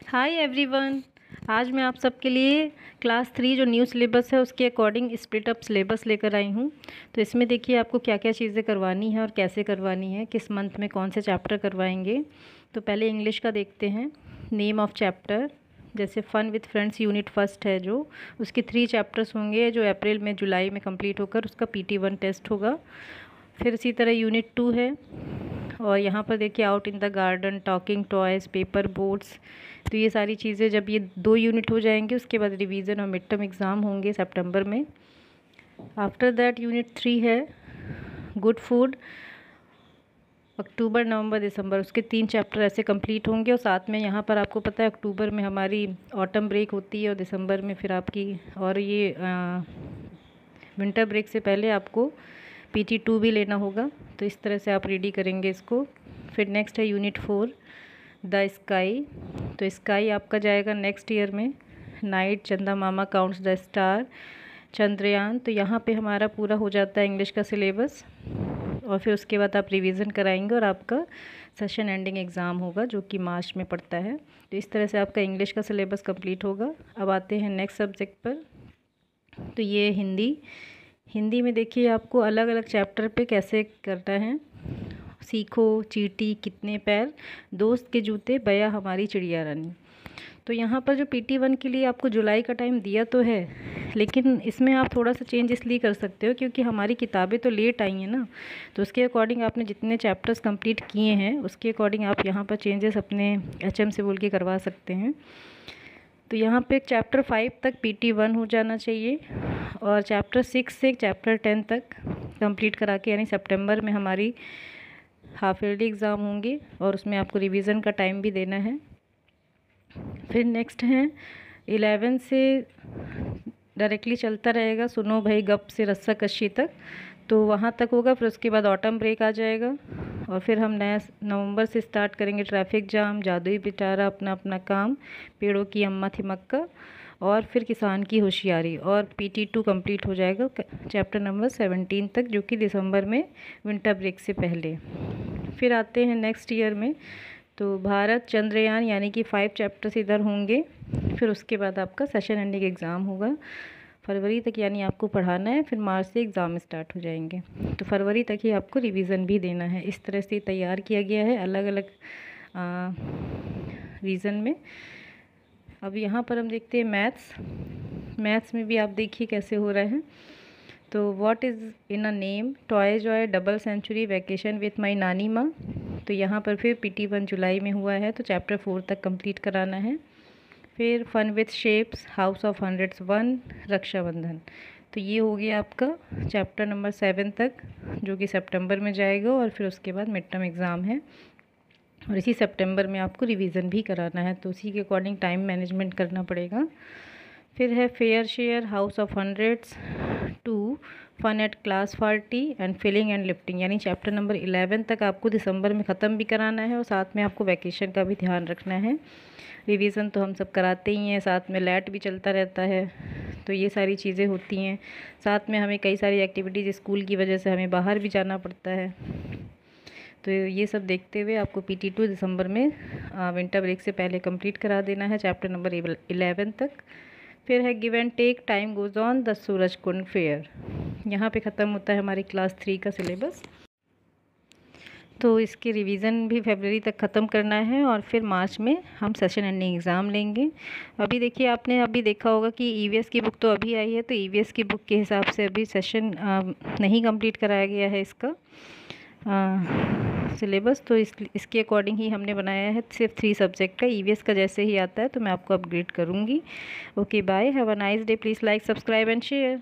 Hi everyone. आज मैं आप सबके लिए क्लास 3 जो न्यू सिलेबस है उसके अकॉर्डिंग स्प्लिट अप सिलेबस लेकर आई हूँ। तो इसमें देखिए आपको क्या क्या चीज़ें करवानी है और कैसे करवानी है, किस मंथ में कौन से चैप्टर करवाएंगे। तो पहले इंग्लिश का देखते हैं। नेम ऑफ चैप्टर, जैसे फ़न विथ फ्रेंड्स यूनिट फर्स्ट है जो, उसके 3 चैप्टर्स होंगे जो अप्रैल में जुलाई में कंप्लीट होकर उसका PT1 टेस्ट होगा। फिर इसी तरह यूनिट 2 है, और यहाँ पर देखिए out in the garden, talking toys, paper boats. तो ये सारी चीज़ें जब ये 2 यूनिट हो जाएंगे उसके बाद रिवीजन और मिड टर्म एग्ज़ाम होंगे सितंबर में। आफ्टर दैट यूनिट 3 है गुड फूड, अक्टूबर नवंबर दिसंबर, उसके 3 चैप्टर ऐसे कंप्लीट होंगे। और साथ में यहाँ पर आपको पता है अक्टूबर में हमारी ऑटम ब्रेक होती है और दिसंबर में फिर आपकी, और ये विंटर ब्रेक से पहले आपको PT2 भी लेना होगा। तो इस तरह से आप रेडी करेंगे इसको। फिर नेक्स्ट है यूनिट 4 द स्काई। तो स्काई आपका जाएगा नेक्स्ट ईयर में। नाइट, चंदा मामा काउंट्स द स्टार, चंद्रयान। तो यहाँ पे हमारा पूरा हो जाता है इंग्लिश का सिलेबस, और फिर उसके बाद आप रिवीजन कराएंगे और आपका सेशन एंडिंग एग्ज़ाम होगा जो कि मार्च में पड़ता है। तो इस तरह से आपका इंग्लिश का सिलेबस कंप्लीट होगा। अब आते हैं नेक्स्ट सब्जेक्ट पर। तो ये हिंदी में देखिए आपको अलग अलग चैप्टर पे कैसे करना है। सीखो, चींटी, कितने पैर, दोस्त के जूते, बया हमारी चिड़िया रानी। तो यहाँ पर जो PT1 के लिए आपको जुलाई का टाइम दिया तो है, लेकिन इसमें आप थोड़ा सा चेंज इसलिए कर सकते हो क्योंकि हमारी किताबें तो लेट आई हैं ना। तो उसके अकॉर्डिंग आपने जितने चैप्टर्स कंप्लीट किए हैं उसके अकॉर्डिंग आप यहाँ पर चेंजेस अपने HM से बोल के करवा सकते हैं। तो यहाँ पे चैप्टर 5 तक PT1 हो जाना चाहिए, और चैप्टर 6 से चैप्टर 10 तक कंप्लीट करा के, यानी सितंबर में हमारी हाफ ईयरली एग्ज़ाम होंगे और उसमें आपको रिवीजन का टाइम भी देना है। फिर नेक्स्ट है 11 से डायरेक्टली चलता रहेगा सुनो भाई गप से रस्सा कश्शी तक, तो वहाँ तक होगा। फिर उसके बाद ऑटम ब्रेक आ जाएगा, और फिर हम नया नवंबर से स्टार्ट करेंगे ट्रैफिक जाम, जादुई पिटारा, अपना अपना काम, पेड़ों की अम्मा थी मक्का, और फिर किसान की होशियारी। और PT2 कंप्लीट हो जाएगा चैप्टर नंबर 17 तक, जो कि दिसंबर में विंटर ब्रेक से पहले। फिर आते हैं नेक्स्ट ईयर में, तो भारत, चंद्रयान, यानी कि 5 चैप्टर्स इधर होंगे। फिर उसके बाद आपका सेशन एंडिंग एग्ज़ाम होगा फरवरी तक, यानी आपको पढ़ाना है। फिर मार्च से एग्ज़ाम स्टार्ट हो जाएंगे, तो फरवरी तक ही आपको रिवीजन भी देना है। इस तरह से तैयार किया गया है अलग अलग रीज़न में। अब यहाँ पर हम देखते हैं मैथ्स में भी आप देखिए कैसे हो रहा है। तो what is in a name, toy joy, double century, vacation with my नानी माँ। तो यहाँ पर फिर PT1 जुलाई में हुआ है, तो चैप्टर 4 तक कंप्लीट कराना है। फिर fun with shapes, house of hundreds 1, Rakshabandhan. तो ये हो गया आपका चैप्टर नंबर 7 तक, जो कि सितंबर में जाएगा, और फिर उसके बाद मिड टर्म एग्ज़ाम है, और इसी सितंबर में आपको रिवीजन भी कराना है। तो उसी के अकॉर्डिंग टाइम मैनेजमेंट करना पड़ेगा। फिर है fair share, house of hundreds 2, fun at class party, and filling and lifting. यानी चैप्टर नंबर 11 तक आपको दिसंबर में ख़त्म भी कराना है, और साथ में आपको वैकेशन का भी ध्यान रखना है। रिवीजन तो हम सब कराते ही हैं, साथ में लैट भी चलता रहता है। तो ये सारी चीज़ें होती हैं। साथ में हमें कई सारी एक्टिविटीज़ स्कूल की वजह से हमें बाहर भी जाना पड़ता है। तो ये सब देखते हुए आपको PT2 दिसंबर में विंटर ब्रेक से पहले कंप्लीट करा देना है चैप्टर नंबर 11 तक। फिर है give and take, time goes on, the Surajkund fair. यहाँ पे ख़त्म होता है हमारी क्लास 3 का सिलेबस। तो इसके रिवीजन भी फरवरी तक ख़त्म करना है, और फिर मार्च में हम सेशन एंडिंग एग्ज़ाम लेंगे। अभी देखिए आपने अभी देखा होगा कि EVS की बुक तो अभी आई है, तो EVS की बुक के हिसाब से अभी सेशन नहीं कंप्लीट कराया गया है इसका सिलेबस। तो इसके अकॉर्डिंग ही हमने बनाया है सिर्फ 3 सब्जेक्ट का। EVS का जैसे ही आता है तो मैं आपको अपडेट करूँगी। Okay bye, have a nice day, please like, subscribe and share.